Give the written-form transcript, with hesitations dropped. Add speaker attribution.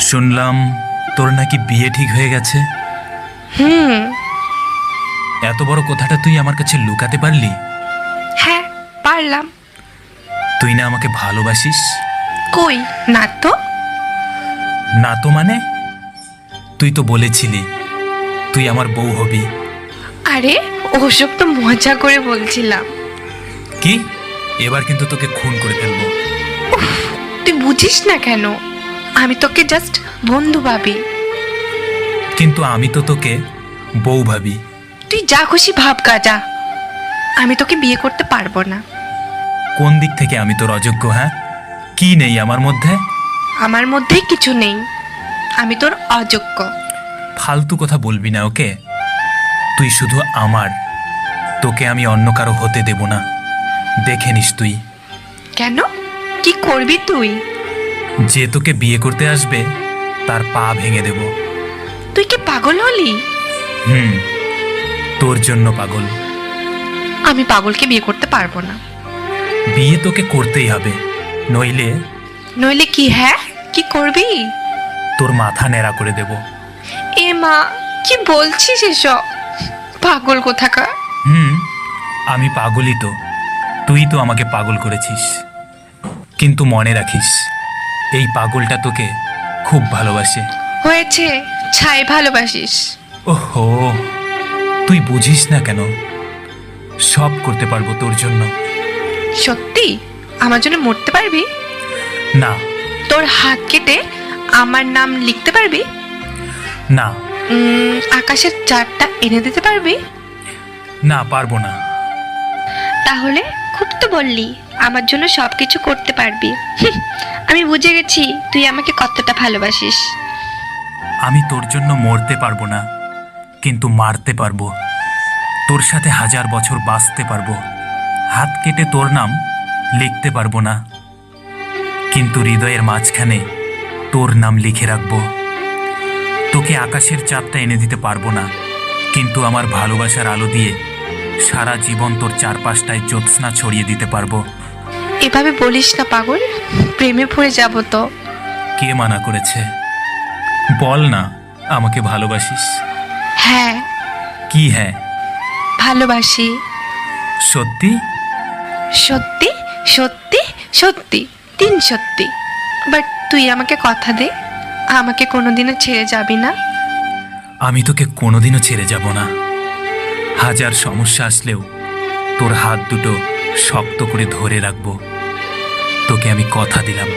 Speaker 1: শুনলাম তোর নাকি বিয়ে ঠিক হয়ে গেছে।
Speaker 2: হুম।
Speaker 1: এত বড় কথাটা তুই আমার কাছে লুকাতে পারলি?
Speaker 2: হ্যাঁ, পারলাম।
Speaker 1: তুই না আমাকে ভালোবাসিস?
Speaker 2: কই না তো।
Speaker 1: না তো মানে? তুই তো বলেছিলি তুই আমার বউ হবি।
Speaker 2: আরে ওসব তো মজা করে বলছিলাম।
Speaker 1: কি? এবার কিন্তু তোকে খুন করে ফেলবো।
Speaker 2: তুই বুঝিস না কেন? আমি তোকে জাস্ট বন্ধু ভাবি।
Speaker 1: কিন্তু আমি তো তোকে বউ ভাবি।
Speaker 2: তুই যা খুশি ভাব গাজা, আমি তোকে বিয়ে করতে পারবো না।
Speaker 1: কোন দিক থেকে আমি তোর অযোগ্য? হ্যাঁ, কি নেই আমার মধ্যে?
Speaker 2: আমার মধ্যেই কিছু নেই, আমি তোর অযোগ্য।
Speaker 1: ফালতু কথা বলবি না, ওকে? তুই শুধু আমার, তোকে আমি অন্য কারো হতে দেব না। দেখে নিস তুই।
Speaker 2: কেন? কি করবি তুই?
Speaker 1: যে তোকে বিয়ে করতে আসবে তার পা ভেঙে দেব।
Speaker 2: তুই কি পাগল হলি?
Speaker 1: হুম, তোর জন্য পাগল।
Speaker 2: আমি পাগলকে বিয়ে করতে পারবো না।
Speaker 1: বিয়ে তোকে করতেই হবে, নইলে
Speaker 2: নইলে কি? হ্যাঁ, কি করবি?
Speaker 1: তোর মাথা ন্যাড়া করে দেব।
Speaker 2: এ মা, কি বলছিস এসব? পাগল কোথাকার।
Speaker 1: হুম, আমি পাগলই তো। তুই তো আমাকে পাগল করেছিস। কিন্তু মনে রাখিস, এই পাগলটা তোকে খুব ভালোবাসে।
Speaker 2: হয়েছে, ছাই ভালোবাসিস।
Speaker 1: ওহো, তুই বুঝিস না কেন? সব করতে পারবো তোর জন্য।
Speaker 2: সত্যি আমার জন্য মরতে পারবি?
Speaker 1: না।
Speaker 2: তোর হাত কেটে আমার নাম লিখতে পারবি?
Speaker 1: না।
Speaker 2: আকাশের চাঁদটা এনে দিতে পারবি?
Speaker 1: না, পারবো না।
Speaker 2: তাহলে খুব তো বললি আমার জন্য সবকিছু করতে পারবি। আমি বুঝে গেছি তুই আমাকে কতটা ভালোবাসিস।
Speaker 1: আমি তোর জন্য মরতে পারবো না, কিন্তু মারতে পারবো। তোর সাথে 1000 বছর বাঁচতে পারবো। হাত কেটে তোর নাম লিখতে পারবো না, কিন্তু হৃদয়ের মাঝখানে তোর নাম লিখে রাখবো। তোকে আকাশের চাঁদটা এনে দিতে পারবো না, কিন্তু আমার ভালোবাসার আলো দিয়ে সারা জীবন তোর চারপাশটায় জ্যোৎস্না ছড়িয়ে দিতে পারবো।
Speaker 2: এভাবে বলিস না পাগল, প্রেমে পড়ে যাব তো।
Speaker 1: কে মানা করেছে? বল না, আমাকে ভালোবাসিস?
Speaker 2: হ্যাঁ,
Speaker 1: কি হ্যাঁ?
Speaker 2: ভালোবাসি।
Speaker 1: সত্যি?
Speaker 2: সত্যি সত্যি সত্যি, 3 সত্যি। বাট তুই আমাকে কথা দে, আমাকে কোনোদিনও ছেড়ে যাবি না।
Speaker 1: আমি তোকে কোনোদিনও ছেড়ে যাব না। 1000 সমস্যা আসলেও তোর হাত দুটো শক্ত করে ধরে রাখবো। তোকে আমি কথা দিলাম।